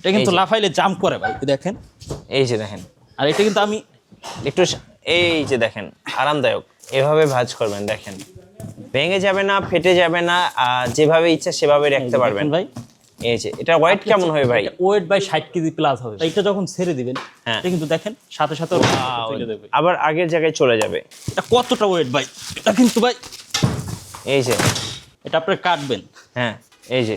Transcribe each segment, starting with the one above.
এটা কিন্তু লাফাইলে জাম্প করে ভাই, দেখেন। এই যে দেখেন, আর এটা কিন্তু আমি একটু এই যে দেখেন আরামদায়ক। এভাবে ভাঁজ করবেন, দেখেন ভেঙে যাবে না, ফেটে যাবে না, আর যেভাবে ইচ্ছা সেভাবে রাখতে পারবেন ভাই। এই যে এটা ওয়েট কেমন হবে ভাই? ওয়েট ভাই 60 কেজি প্লাস হবে। এটা যখন ছেড়ে দিবেন, হ্যাঁ। এটা কিন্তু দেখেন সাথে সাথে চলে যাবে। আবার আগের জায়গায় চলে যাবে। এটা কতটা ওয়েট ভাই, এটা কিন্তু ভাই এই যে এটা আপনি কাটবেন, হ্যাঁ এই যে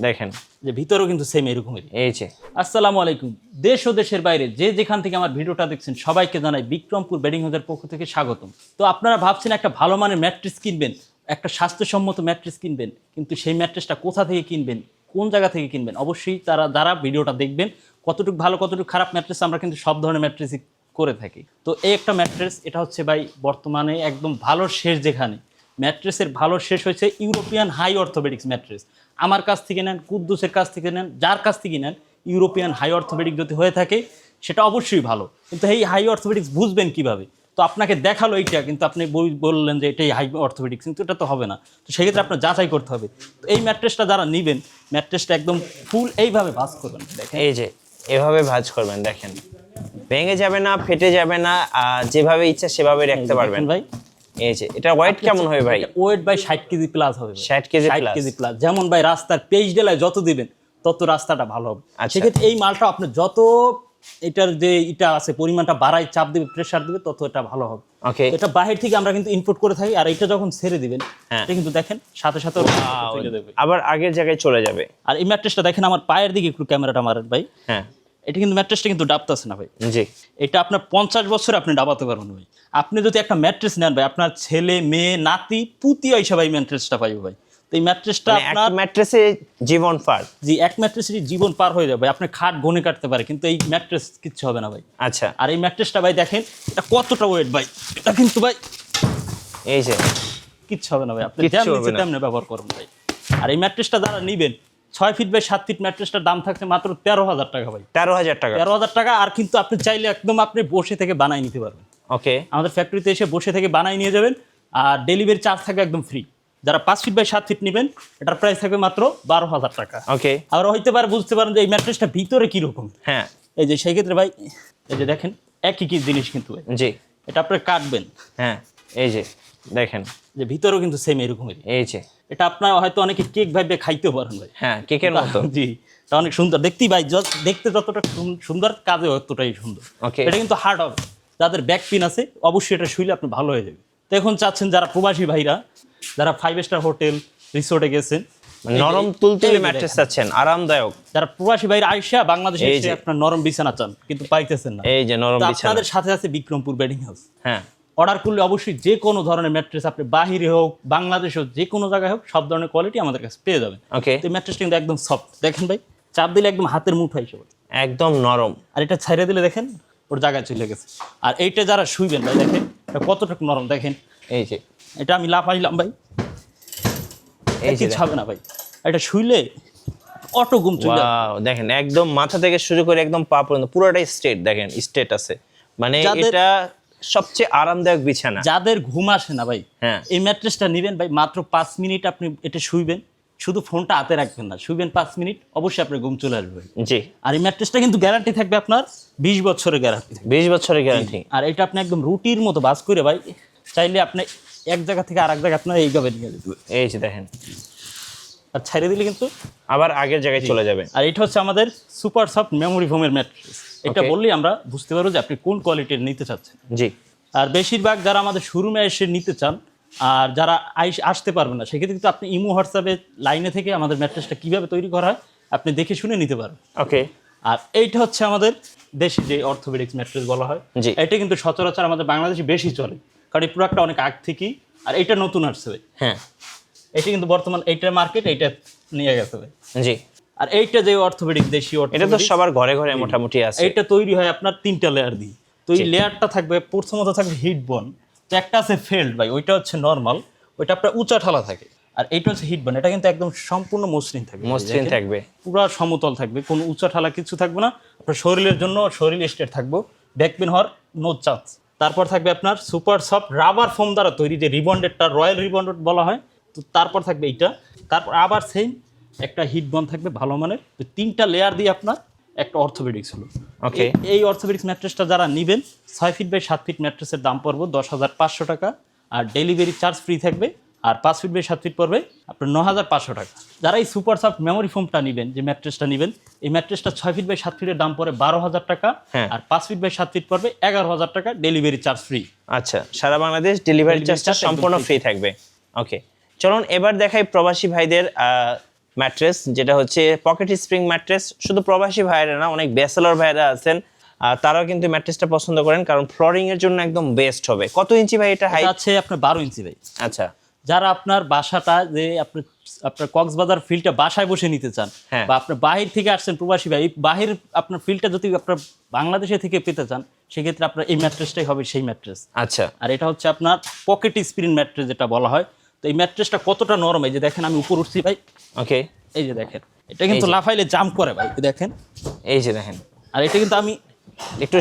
দেখেন, যে ভিতরেও কিন্তু সেম এরকমই। এই যে আসসালামু আলাইকুম। দেশ ও দেশের বাইরে যে যেখান থেকে আমার ভিডিওটা দেখছেন সবাইকে জানাই বিক্রমপুর বেডিং হাউসের পক্ষ থেকে স্বাগতম। তো আপনারা ভাবছেন একটা ভালো মানের ম্যাট্রেস কিনবেন, একটা স্বাস্থ্যসম্মত ম্যাট্রেস কিনবেন, কিন্তু সেই ম্যাট্রেসটা কোথা থেকে কিনবেন, কোন জায়গা থেকে কিনবেন, অবশ্যই যারা ভিডিওটা দেখবেন কতটুকু ভালো কতটুকু খারাপ ম্যাট্রেস আমরা কিন্তু সব ধরনের ম্যাট্রেসই করে থাকি। তো এই একটা ম্যাট্রেস, এটা হচ্ছে ভাই বর্তমানে একদম ভালো শেষ, যেখানে ম্যাট্রেসের ভালো শেষ হয়েছে ইউরোপিয়ান হাই অর্থোপেডিক্স ম্যাট্রেস। আমার কাছ থেকে নেন, কুদ্দুসের কাছ থেকে নেন, যার কাছ থেকে নেন, ইউরোপিয়ান হাই অর্থোপেডিক যদি হয়ে থাকে সেটা অবশ্যই ভালো, কিন্তু এই হাই অর্থোপেডিক্স বুঝবেন কিভাবে? তো আপনাকে দেখালো এইটা, কিন্তু আপনি বললেন যে এটাই হাই অর্থোপেডিক্স, কিন্তু এটা তো হবে না। তো সেক্ষেত্রে আপনার যাচাই করতে হবে। তো এই ম্যাট্রেসটা যারা নেবেন, ম্যাট্রেসটা একদম ফুল এইভাবে ভাঁজ করবেন, দেখেন। এই যে এভাবে ভাঁজ করবেন, দেখেন ভেঙে যাবে না, ফেটে যাবে না, আর যেভাবে ইচ্ছা সেভাবে রাখতে পারবেন ভাই। এই যে এটা ওয়েট কেমন হবে ভাই? ওয়েট ভাই 60 কেজি প্লাস হবে। 60 কেজি 60 প্লাস। KG plus. যেমন ভাই রাস্তার পেজ ডেলায় যত দিবেন তত রাস্তাটা ভালো হবে। আচ্ছা। সেক্ষেত্রে এই মালটা আপনি যত এটার যে এটা আছে পরিমাণটা বাড়ায়, চাপ দিবে, প্রেসার দিবে, তত এটা ভালো হবে। ওকে। এটা বাহির থেকে আমরা কিন্তু ইনপুট করে থাকি, আর এটা যখন ছেড়ে দিবেন হ্যাঁ। এটা কিন্তু দেখেন সাথে সাথে চলে যাবে। আবার আগের জায়গায় চলে যাবে। আর এই ম্যাট্রেসটা দেখেন, আমার পায়ের দিকে একটু ক্যামেরাটা মারেন ভাই। হ্যাঁ এটা কিন্তু ম্যাট্রেসটা কিন্তু ডাবতেছে না ভাই। জি। এটা আপনার 50 বছরে আপনি ডাবাতে পারবেন ভাই। আপনি যদি একটা ম্যাট্রেস নেন ভাই, আপনার ছেলে মেয়ে নাতি পুতি হিসাবে এই ম্যাট্রেসটা পাইবে ভাই। তো এই ম্যাট্রেসটা আপনার একটা ম্যাট্রেসে জীবন পার। জি, এক ম্যাট্রেসেরই জীবন পার হয়ে যাবে। আপনি খাট গনে কাটতে পারে, কিন্তু এই ম্যাট্রেস কিচ্ছু হবে না ভাই। আচ্ছা। আর এই ম্যাট্রেসটা ভাই দেখেন এটা কতটা ওয়েট ভাই, এটা কিন্তু ভাই এই যে কিচ্ছু হবে না ভাই, আপনি কিচ্ছু যেমন হবে ইচ্ছে না। তেমনি ব্যবহার করুন ভাই। আর এই ম্যাট্রেসটা যারা নিবেন 6 ফিট বাই 7 ফিট ম্যাট্রেসটার দাম থাকছে মাত্র 13,000 টাকা ভাই। 13,000 টাকা। 13,000 টাকা। আর কিন্তু আপনি চাইলে একদম আপনি বসে থেকে বানাই নিতে পারবেন। ওকে। আমাদের ফ্যাক্টরিতে এসে বসে থেকে বানাই নিয়ে যাবেন, আর ডেলিভারি চার্জ থাকবে একদম ফ্রি। যারা 5 ফিট বাই 7 ফিট নেবেন এটার প্রাইস থাকবে মাত্র 12,000 টাকা। ওকে। আর হইতে পারে বুঝতে পারেন যে এই ম্যাট্রেসটা ভিতরে কীরকম। হ্যাঁ এই যে সেই ক্ষেত্রে ভাই এই যে দেখেন একই কি জিনিস কিন্তু ভাই। জি। এটা আপনি কাটবেন, হ্যাঁ এই যে দেখেন, যে ভিতরেও কিন্তু সেম এরকমই। এই যে এটা আপনার হয়তো অনেকে কেক ভাবে খাইতেও পারেন ভাই। হ্যাঁ কেকের মতো। জি, এটা অনেক সুন্দর দেখতেই ভাই, দেখতে যতটা সুন্দর কাজে ততটাই সুন্দর। ওকে। এটা কিন্তু হার্ড হবে। যাদের ব্যাক পেন আছে অবশ্যই এটা শুইলে আপনি ভালো হয়ে যাবে। তো এখন চাচ্ছেন যারা প্রবাসী ভাইরা, যারা 5 স্টার হোটেল রিসোর্টে গেছেন, নরম তুলতুলে ম্যাট্রেস চাচ্ছেন, আরামদায়ক। যারা প্রবাসী ভাইরা আইসা বাংলাদেশে এই এসে যে। আপনার নরম বিছানা চান কিন্তু পাইতেছেন না, এই যে নরম তো বিছানা। আপনাদের সাথে আছে বিক্রমপুর বেডিং হাউস। হ্যাঁ অর্ডার করলে অবশ্যই যে কোনো ধরনের ম্যাট্রেস আপনি বাহিরে হোক বাংলাদেশে হোক যে কোনো জায়গায় হোক সব ধরনের কোয়ালিটি আমাদের কাছে পেয়ে যাবেন। ওকে। তো ম্যাট্রেসটা কিন্তু একদম সফট, দেখেন ভাই চাপ দিলে একদম হাতের মুঠো হিসেবে। একদম নরম। আর এটা ছাইড়ে দিলে দেখেন ওর জায়গায় চলে গেছে। আর এইটা যারা শুইবেন ভাই দেখেন এটা কতটুকু নরম, দেখেন এই যে এটা আমি লাফাইলাম ভাই, এই যে কিছু হবে না ভাই। এটা শুইলে অটো ঘুম চলে যাবে। ওয়াও, দেখেন একদম মাথা থেকে শুরু করে একদম পা পর্যন্ত পুরোটাই স্ট্রেট, দেখেন স্ট্রেট আছে, মানে এটা সবচেয়ে আরামদায়ক বিছানা। যাদের ঘুম আসে না ভাই, হ্যাঁ এই ম্যাট্রেসটা নেবেন ভাই, মাত্র 5 মিনিট আপনি এটা শুইবেন, শুধু ফোনটা হাতে রাখবেন না, শুইবেন 5 মিনিট, অবশ্যই আপনার ঘুম চলে আসবে ভাই। জি। আর এই ম্যাট্রেসটা কিন্তু গ্যারান্টি থাকবে আপনার 20 বছরের গ্যারান্টি। 20 বছরের গ্যারান্টি। আর এটা আপনি একদম রুটির মতো বাস করে ভাই, চাইলে আপনি এক জায়গা থেকে আরেক জায়গায় আপনার এইভাবে নিয়ে যেতে পারবেন। এই যে দেখেন, আর ছাইড়ে দিলে কিন্তু আবার আগের জায়গায় চলে যাবে। আর এটা হচ্ছে আমাদের সুপার সফট মেমোরি ফোমের ম্যাট্রেস। এটা Okay. বললেই আমরা বুঝতে পারবো যে আপনি কোন কোয়ালিটির নিতে চাচ্ছেন। জি। আর বেশিরভাগ যারা আমাদের শোরুমে এসে নিতে চান আর যারা আসতে পারবেন না, সেক্ষেত্রে কিন্তু আপনি ইমো হোয়াটসঅ্যাপে লাইনে থেকে আমাদের ম্যাট্রেসটা কীভাবে তৈরি করা হয় আপনি দেখে শুনে নিতে পারবেন। ওকে। আর এইটা হচ্ছে আমাদের দেশি যে অর্থোপেডিক্স ম্যাট্রেস বলা হয়, জি। এটা কিন্তু সচরাচর আমাদের বাংলাদেশে বেশি চলে, কারণ এই প্রোডাক্টটা অনেক আগ থেকেই। আর এটা নতুন আসছে ভাই, হ্যাঁ এটা কিন্তু বর্তমান এইটার মার্কেট এইটা নিয়ে গেছে ভাই। জি। আর এইটা যে অর্থোপেডিক দেশি এটা তো অর্থোপেডিক, সবার ঘরে ঘরে মোটামুটি আছে। এইটা তৈরি হয় আপনার 3টা লেয়ার দিয়ে। তো এই জি। লেয়ারটা থাকবে, প্রথমত থাকবে হিট বন, তো একটা আছে ফেল্ড ভাই, ওইটা হচ্ছে নর্মাল, ওইটা আপনার উঁচা ঠালা থাকে। আর এইটা হচ্ছে হিট বন, এটা কিন্তু একদম সম্পূর্ণ মসৃণ থাকবে, মসৃণ থাকবে, পুরো সমতল থাকবে, কোনো উঁচা ঠালা কিছু থাকবে না। আপনার শরীরের জন্য শরীর স্টেট থাকবো, ব্যাক পেন হওয়ার নো চান্স। তারপর থাকবে আপনার সুপার সফট রাবার ফোম দ্বারা তৈরি, যে রিবন্ডেডটা রয়্যাল রিবন্ডেড বলা হয়। তো তারপর থাকবে এইটা, তারপর আবার সেম একটা হিট বন থাকবে ভালো মানের। তো 3টা লেয়ার দিয়ে আপনার একটা অর্থোপেডিক্স হলো। Okay. এই অর্থোপেডিক্স ম্যাট্রেসটা যারা নেবেন 6 ফিট বাই 7 ফিট ম্যাট্রেসের দাম পড়বে 10,500 টাকা, আর ডেলিভারি চার্জ ফ্রি থাকবে। আর 5 ফিট বাই 7 ফিট পড়বে আপনার 9,500 টাকা। যারা এই সুপার সফট মেমোরি ফোমটা নেবেন, যে ম্যাট্রেসটা নেবেন, এই ম্যাট্রেসটা 6 ফিট বাই 7 ফিটের দাম পড়ে 12,000 টাকা, হ্যাঁ। আর 5 ফিট বাই 7 ফিট পড়বে 11,000 টাকা, ডেলিভারি চার্জ ফ্রি। আচ্ছা, সারা বাংলাদেশ ডেলিভারি Delivery চার্জটা charge একদম সম্পূর্ণ free ফ্রি থাকবে। ওকে, চলুন এবার দেখাই প্রবাসী ভাইদের ম্যাট্রেস, যেটা হচ্ছে পকেট স্প্রিং ম্যাট্রেস। শুধু প্রবাসী ভাইরা না, অনেক ব্যাচেলর ভাইরা আছেন, তারাও কিন্তু ম্যাট্রেসটা পছন্দ করেন, কারণ ফ্লোরিং এর জন্য একদম বেস্ট হবে। কত ইঞ্চি ভাই এটা হাইট? এটা আছে আপনার 12 ইঞ্চি ভাই। আচ্ছা, যারা আপনার বাসাটা যে আপনার কক্সবাজার ফিল্ডটা বাসায় বসে নিতে চান, হ্যাঁ। বা আপনার বাহির থেকে আসছেন প্রবাসী ভাই, এই বাহির আপনার ফিল্ডটা যদি আপনার বাংলাদেশে থেকে পেতে চান, সেক্ষেত্রে আপনার এই ম্যাট্রেসটাই হবে সেই ম্যাট্রেস। আচ্ছা, আর এটা হচ্ছে আপনার পকেট স্প্রিং ম্যাট্রেস যেটা বলা হয়। তো এই ম্যাট্রেসটা কতটা নরম, এই যে দেখেন আমি উপর উঠছি ভাই, ওকে, এই যে দেখেন, এটা কিন্তু লাফাইলে জাম্প করে ভাই, এই দেখেন। এই যে দেখেন, আর এটা কিন্তু আমি একটু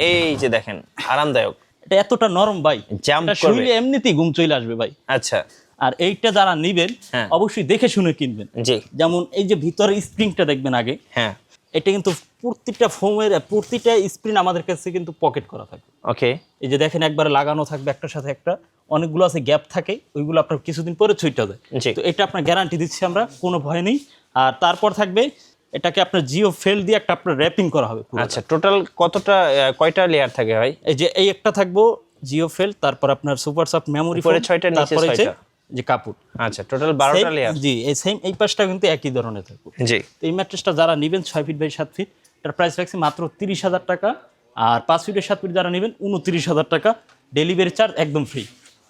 এই যে দেখেন, আরামদায়ক, এটা এতটা নরম ভাই, Jump এটা করবে। শুইলে এমনিতেই ঘুম চলে আসবে ভাই। আচ্ছা, আর এইটা যারা নিবেন হ্যাঁ। অবশ্যই দেখে শুনে কিনবেন। জি, যেমন এই যে ভিতরে স্প্রিংটা দেখবেন আগে, হ্যাঁ, এটা কিন্তু প্রত্যেকটা ফোমের প্রতিটা স্প্রিং আমাদের কাছে কিন্তু পকেট করা থাকে। ওকে, এই যে দেখেন একবারে লাগানো থাকবে একটার সাথে একটা, অনেকগুলো আছে গ্যাপ থাকে, ওইগুলো আপনার কিছুদিন পরে ছুটে যায়। জি। তো এটা আপনার গ্যারান্টি দিচ্ছি আমরা, কোনো ভয় নেই। আর তারপর থাকবে এটাকে আপনার জিও ফেল দিয়ে একটা আপনার র্যাপিং করা হবে পুরো। আচ্ছা, টোটাল কতটা কয়টা লেয়ার থাকে ভাই? এই যে এই একটা থাকবো জিও ফেল, তারপর আপনার সুপার সফট মেমোরি উপরে 6টা, নিচে তারপরে 6টা। যে কাপড়। আচ্ছা, টোটাল 12টা লেয়ার। জি, এই সেম এই পাশটা কিন্তু একই ধরনের থাকবে। জি, তো এই ম্যাট্রেসটা যারা নেবেন 6 ফিট বাই 7 ফিট, এটার প্রাইস রাখছি মাত্র 30,000 টাকা। আর 5 ফিটের 7 ফিট যারা নেবেন 29,000 টাকা, ডেলিভারি চার্জ একদম ফ্রি।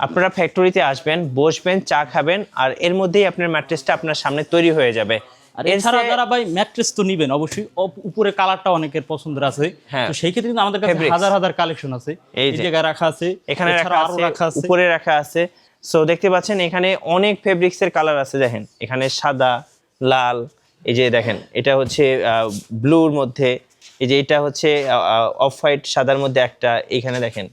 আপনারা ফ্যাক্টরিতে আসবেন, বসবেন, চা খাবেন, আর এর মধ্যেই আপনার ম্যাট্রেসটা আপনার সামনে তৈরি হয়ে যাবে। আর এছাড়া যারা ভাই ম্যাট্রেস তো নিবেন অবশ্যই, উপরে কালারটা অনেকের পছন্দের আছে। হ্যাঁ। তো সেই ক্ষেত্রে কিন্তু আমাদের কাছে Fabrics। হাজার হাজার কালেকশন আছে, এই এই যে। জায়গায় রাখা আছে, এখানে এছাড়া আরো রাখা আছে, উপরে রাখা আছে। সো দেখতে পাচ্ছেন এখানে অনেক ফেব্রিক্সের কালার আছে। দেখেন এখানে সাদা, লাল, এই যে দেখেন এটা হচ্ছে ব্লুর মধ্যে, এই যে এটা হচ্ছে অফ হোয়াইট সাদার মধ্যে একটা, এইখানে দেখেন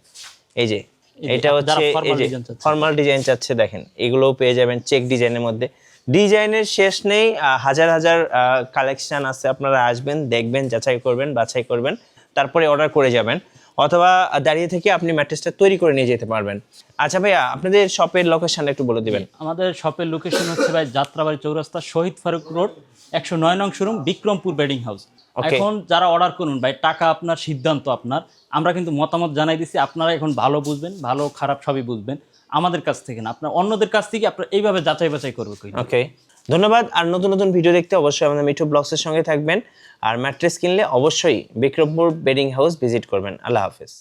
এই যে এটা যারা হচ্ছে এই formal যে design চাচ্ছে। ফর্মাল ডিজাইন চাচ্ছে, দেখেন এগুলোও পেয়ে যাবেন চেক ডিজাইনের মধ্যে। ডিজাইনের শেষ নেই, হাজার হাজার কালেকশন আছে। আপনারা আসবেন, দেখবেন, যাচাই করবেন, বাছাই করবেন, তারপরে অর্ডার করে যাবেন, অথবা দাঁড়িয়ে থেকে আপনি ম্যাট্রেসটা তৈরি করে নিয়ে যেতে পারবেন। আচ্ছা ভাইয়া, আপনাদের শপের লোকেশনটা একটু বলে দিবেন। আমাদের শপের লোকেশন হচ্ছে ভাই যাত্রাবাড়ি চৌরাস্তা, শহীদ ফারুক রোড, 109 নং showroom, Bikrampur bedding house. Okay. এখন যারা অর্ডার করুন ভাই, টাকা আপনার, সিদ্ধান্ত আপনার। আমরা কিন্তু মতামত জানাই দিছি, আপনারা এখন ভালো বুঝবেন, ভালো খারাপ সবই বুঝবেন আমাদের কাছ থেকে না, আপনার অন্যদের কাছ থেকে আপনার এইভাবে যাচাই বাছাই করবে। ওকে, ধন্যবাদ। আর নতুন নতুন ভিডিও দেখতে অবশ্যই আমাদের মিঠু ব্লগসের সঙ্গে থাকবেন, আর ম্যাট্রেস কিনলে অবশ্যই বিক্রমপুর বেডিং হাউস ভিজিট করবেন। আল্লাহ হাফেজ।